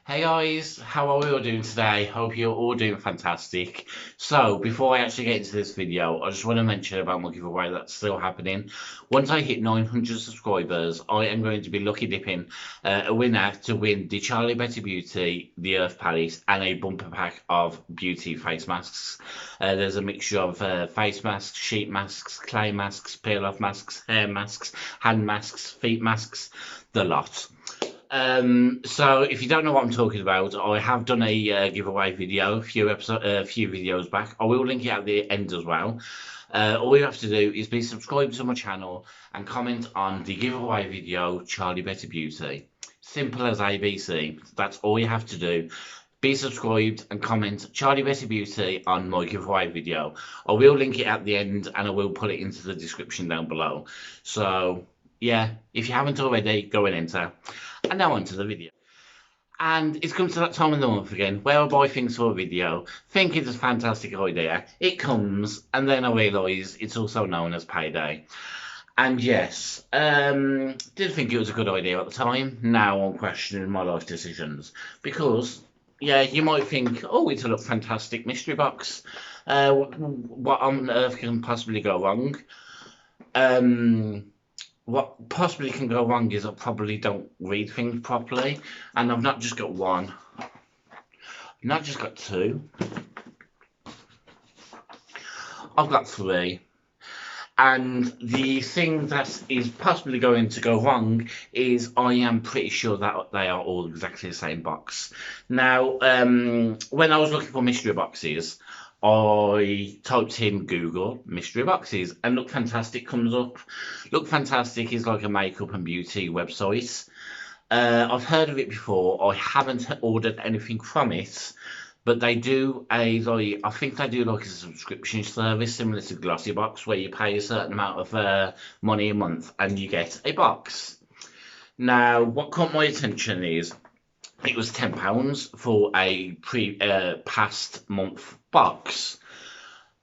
Hey guys, how are we all doing today? Hope you're all doing fantastic. So, before I actually get into this video, I just want to mention about my giveaway that's still happening. Once I hit 900 subscribers, I am going to be lucky dipping a winner to win the Charlie Betty Beauty, the Earth Palette, and a bumper pack of beauty face masks. There's a mixture of face masks, sheet masks, clay masks, peel off masks, hair masks, hand masks, feet masks, the lot. So if you don't know what I'm talking about, I have done a giveaway video a few videos back. I will link it at the end as well. All you have to do is be subscribed to my channel and comment on the giveaway video, Charlie Better Beauty. Simple as ABC. That's all you have to do. Be subscribed and comment Charlie Better Beauty on my giveaway video. I will link it at the end and I will put it into the description down below. So yeah, if you haven't already, go and enter. And now on to the video. And it's come to that time of the month again where I buy things for a video, think it's a fantastic idea, it comes, and then I realise it's also known as payday. And yes, did think it was a good idea at the time. Now I'm questioning my life decisions. Because, yeah, you might think, oh, it's a fantastic mystery box. What on earth can possibly go wrong? What possibly can go wrong is I probably don't read things properly, and I've not just got one, I've not just got two, I've got three. And the thing that is possibly going to go wrong is I am pretty sure that they are all exactly the same box. Now, when I was looking for mystery boxes, I typed in Google mystery boxes and Look Fantastic comes up. Look Fantastic is like a makeup and beauty website. I've heard of it before. I haven't ordered anything from it, but they do I think they do like a subscription service similar to Glossybox where you pay a certain amount of money a month and you get a box. Now, what caught my attention is it was £10 for a past month box.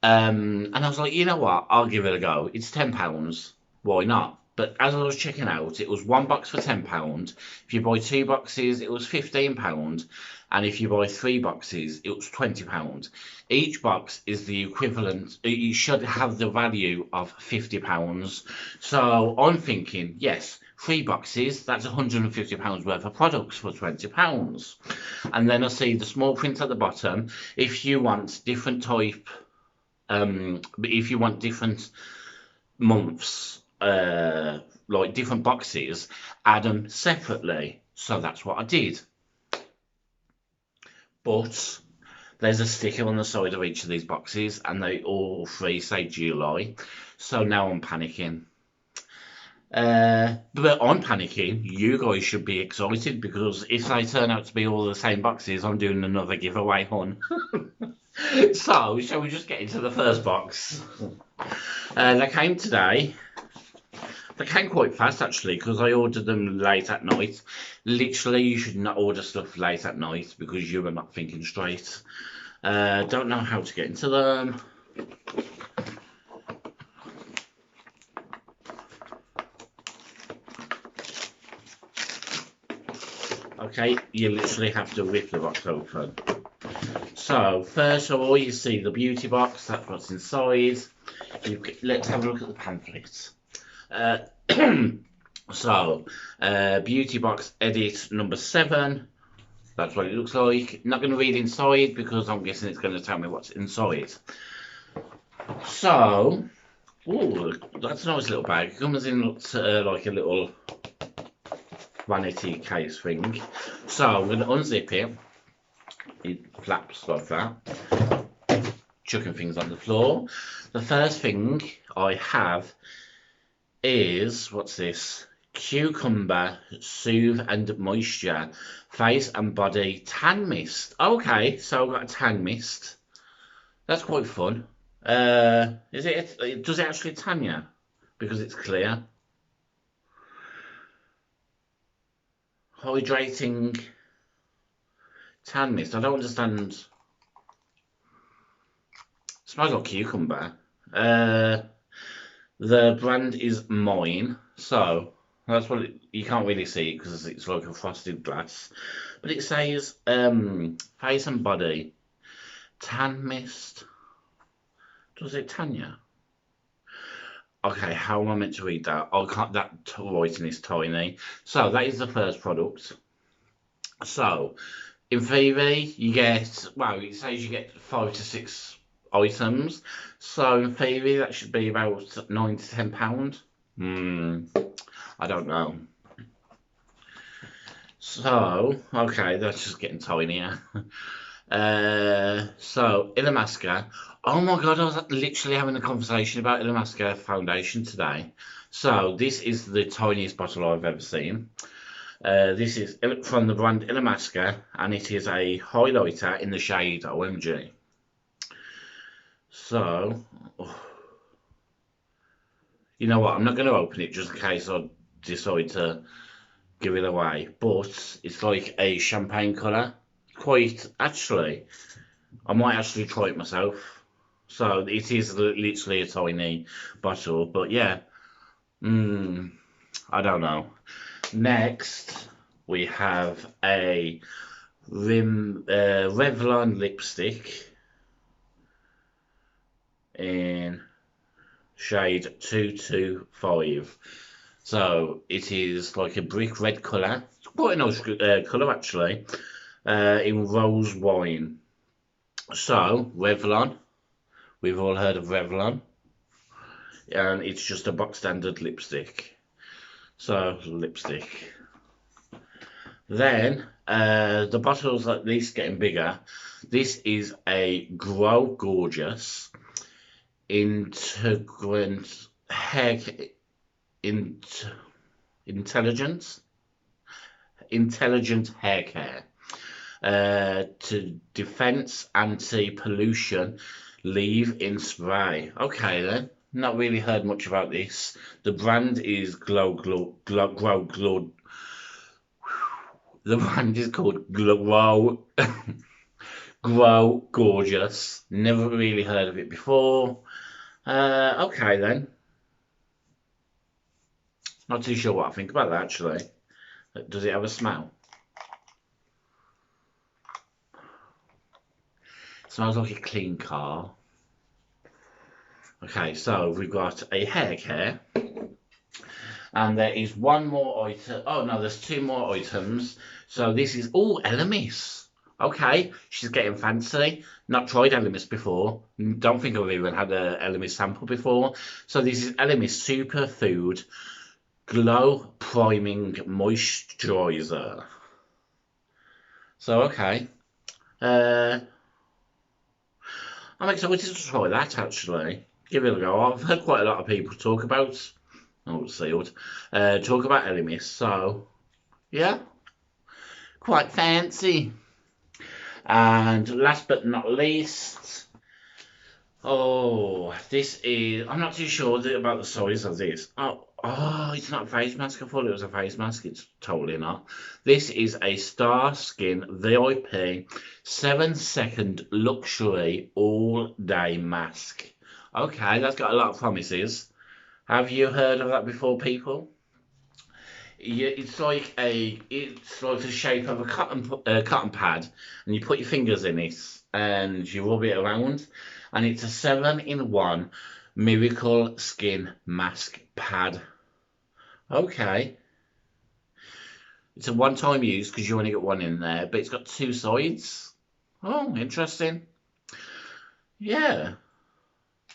And I was like, you know what? I'll give it a go. It's £10. Why not? But as I was checking out, it was one box for £10. If you buy two boxes, it was £15. And if you buy three boxes, it was £20. Each box is the equivalent, it should have the value of £50. So I'm thinking, yes, three boxes, that's £150 worth of products for £20. And then I see the small print at the bottom. If you want different type, if you want different months, like different boxes, add them separately. So that's what I did. But there's a sticker on the side of each of these boxes, and they all three say July. So now I'm panicking. But I'm panicking. You guys should be excited because if they turn out to be all the same boxes, I'm doing another giveaway, hun. So, shall we just get into the first box? They came today. They came quite fast actually because I ordered them late at night. Literally, you should not order stuff late at night because you are not thinking straight. Don't know how to get into them. Okay, you literally have to rip the box open. So, first of all, you see the beauty box, that's what's inside. Let's have a look at the pamphlet. Beauty box edit number 7. That's what it looks like. Not going to read inside because I'm guessing it's going to tell me what's inside. So, ooh, that's a nice little bag. It comes in like a little vanity case thing. So I'm going to unzip it. It flaps like that. Chucking things on the floor. The first thing I have is, what's this? Cucumber Soothe and Moisture Face and Body Tan Mist. Okay, so I've got a tan mist. That's quite fun. Does it actually tan you? Because it's clear. Hydrating tan mist. I don't understand. It smells like cucumber. The brand is Mine. So That's what you can't really see it because it's like a frosted glass. But it says face and body tan mist. Does it Tanya? Okay, how am I meant to read that? I can't. That writing is tiny. So that is the first product. So in theory, you get, well, it says you get 5 to 6 items. So in theory, that should be about £9 to £10. I don't know. So, okay, that's just getting tinier. So Illamasqua. Oh my God, I was literally having a conversation about Illamasqua foundation today. So this is the tiniest bottle I've ever seen. This is from the brand Illamasqua, and it is a highlighter in the shade OMG. So, you know what? I'm not going to open it just in case I decide to give it away. But it's like a champagne colour. Quite, actually, I might actually try it myself. So it is literally a tiny bottle, but yeah, I don't know. Next, we have a Revlon lipstick in shade 225. So it is like a brick red colour. It's quite a nice colour actually, in rose wine. So Revlon, we've all heard of Revlon, and it's just a box standard lipstick. So lipstick. Then the bottle's at least getting bigger. This is a Grow Gorgeous Integrant Hair Intelligence Intelligent Hair Care to Defense Anti-Pollution Leave-In Spray. Okay then. Not really heard much about this. The brand is The brand is called Grow Grow Gorgeous. Never really heard of it before. Okay then. Not too sure what I think about that actually. Does it have a smell? Smells like a clean car. Okay, so we've got a hair care. And there is one more item. Oh no, there's 2 more items. So this is all Elemis. Okay, she's getting fancy. Not tried Elemis before. Don't think I've even had a Elemis sample before. So this is Elemis Superfood Glow Priming Moisturizer. So okay. I'm excited to try that actually. Give it a go. I've heard quite a lot of people talk about talk about Elemis, so yeah, quite fancy. And last but not least, this is, I'm not too sure about the size of this. Oh, it's not a face mask. I thought it was a face mask. It's totally not. This is a Star Skin VIP 7-second luxury all day mask. Okay, that's got a lot of promises. Have you heard of that before, people? Yeah, it's like the shape of a cotton pad, and you put your fingers in it and you rub it around, and it's a 7-in-1 miracle skin mask pad. Okay, it's a one-time use because you only get one in there, but it's got 2 sides. Oh, interesting. Yeah.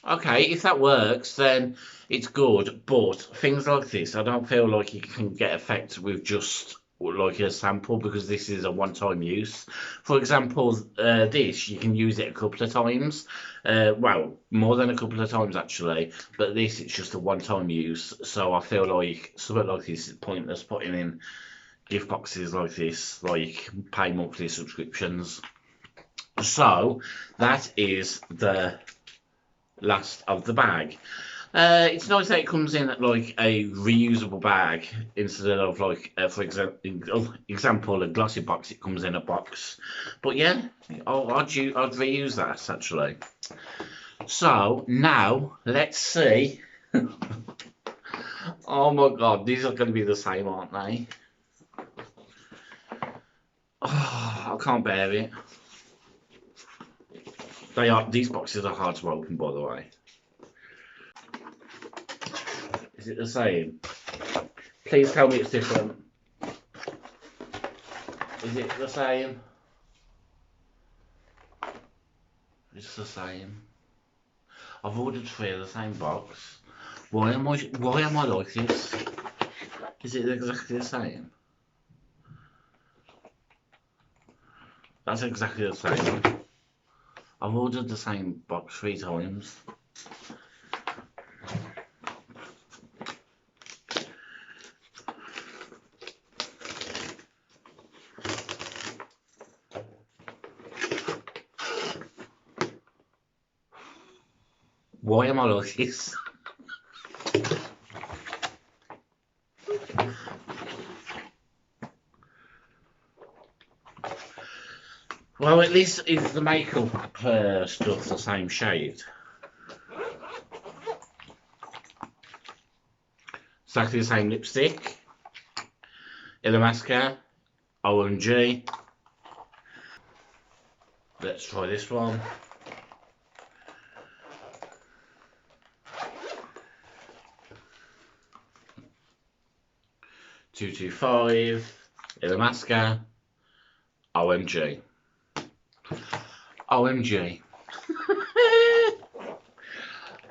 Okay, if that works, then it's good, but things like this, I don't feel like you can get effect with just like a sample because this is a one-time use. For example, this, you can use it a couple of times, well, more than a couple of times actually, but this, it's just a one-time use, so I feel like something like this is pointless putting in gift boxes like this, like pay monthly subscriptions. So, that is the last of the bag. It's nice that it comes in like a reusable bag instead of like, for example, a glossy box. It comes in a box. But yeah, I'd reuse that actually. So now let's see Oh my god, these are going to be the same, aren't they? Oh, I can't bear it. They are. These boxes are hard to open, by the way. Is it the same? Please tell me it's different. Is it the same? It's the same. I've ordered 3 of the same box. Why am I like this? Is it exactly the same? That's exactly the same. I've ordered the same box 3 times. Why am I like this? Well, at least is the makeup stuff the same shade? Exactly the same lipstick. Illamasqua. OMG. Let's try this one. $225. Illamasqua. OMG. OMG.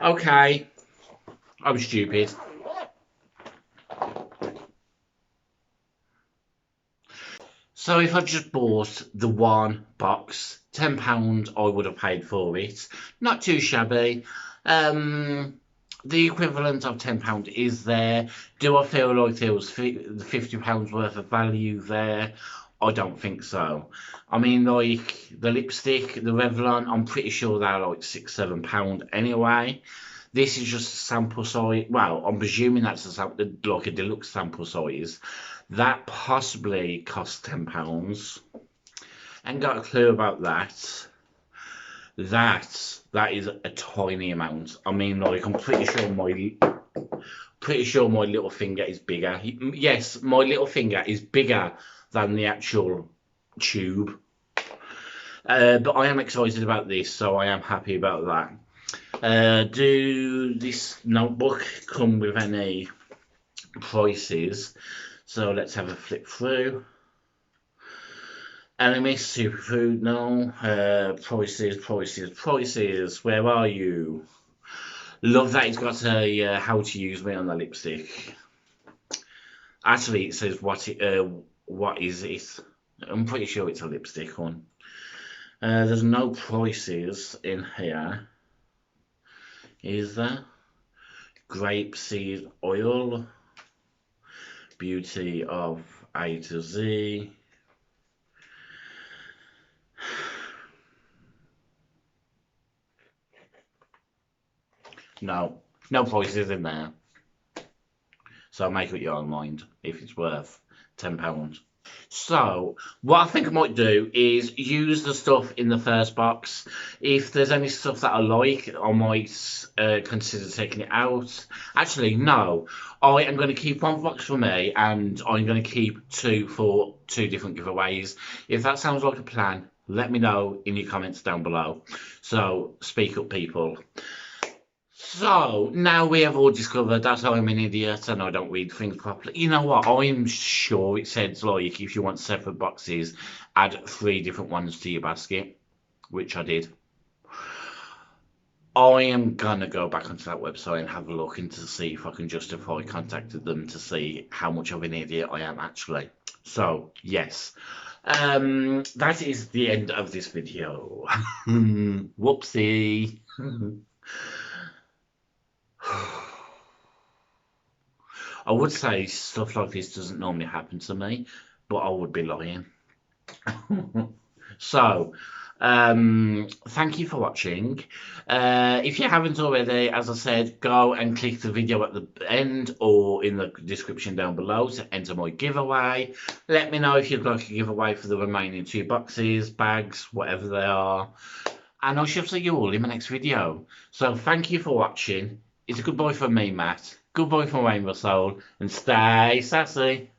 Okay. I'm stupid. So if I just bought the one box, £10 I would have paid for it. Not too shabby. The equivalent of £10 is there. Do I feel like there was £50 worth of value there? I don't think so. I mean, like the lipstick, the Revlon, I'm pretty sure they're like £6-7 anyway. This is just a sample size. Well, I'm presuming that's like a deluxe sample size. That possibly costs £10. Ain't got a clue about that. That is a tiny amount. I mean, like I'm pretty sure my little finger is bigger. Yes, my little finger is bigger than the actual tube. But I am excited about this, so I am happy about that. Do this notebook come with any prices? So let's have a flip through. Animist, Superfood, no. Prices. Where are you? Love that it's got a how to use me on the lipstick. Actually, it says what is it? I'm pretty sure it's a lipstick one. There's no prices in here. Is there? Grapeseed oil. Beauty of A to Z. No prices in there. So make up your own mind if it's worth £10. So what I think I might do is use the stuff in the first box. If there's any stuff that I like, I might consider taking it out. Actually, no. I am going to keep one box for me, and I'm going to keep 2 for 2 different giveaways. If that sounds like a plan, let me know in your comments down below. So speak up, people. So, now we have all discovered that I'm an idiot and I don't read things properly. You know what? I'm sure it says, like, if you want separate boxes, add 3 different ones to your basket, which I did. I am gonna go back onto that website and have a look and to see if I can justify contacting them to see how much of an idiot I am actually. So, yes. That is the end of this video. Whoopsie. I would say stuff like this doesn't normally happen to me, but I would be lying. So, thank you for watching. If you haven't already, as I said, go and click the video at the end or in the description down below to enter my giveaway. Let me know if you'd like a giveaway for the remaining 2 boxes, bags, whatever they are. And I shall see you all in my next video. So thank you for watching. It's a goodbye from me, Matt. Goodbye from Rainbow Soul, and stay sassy.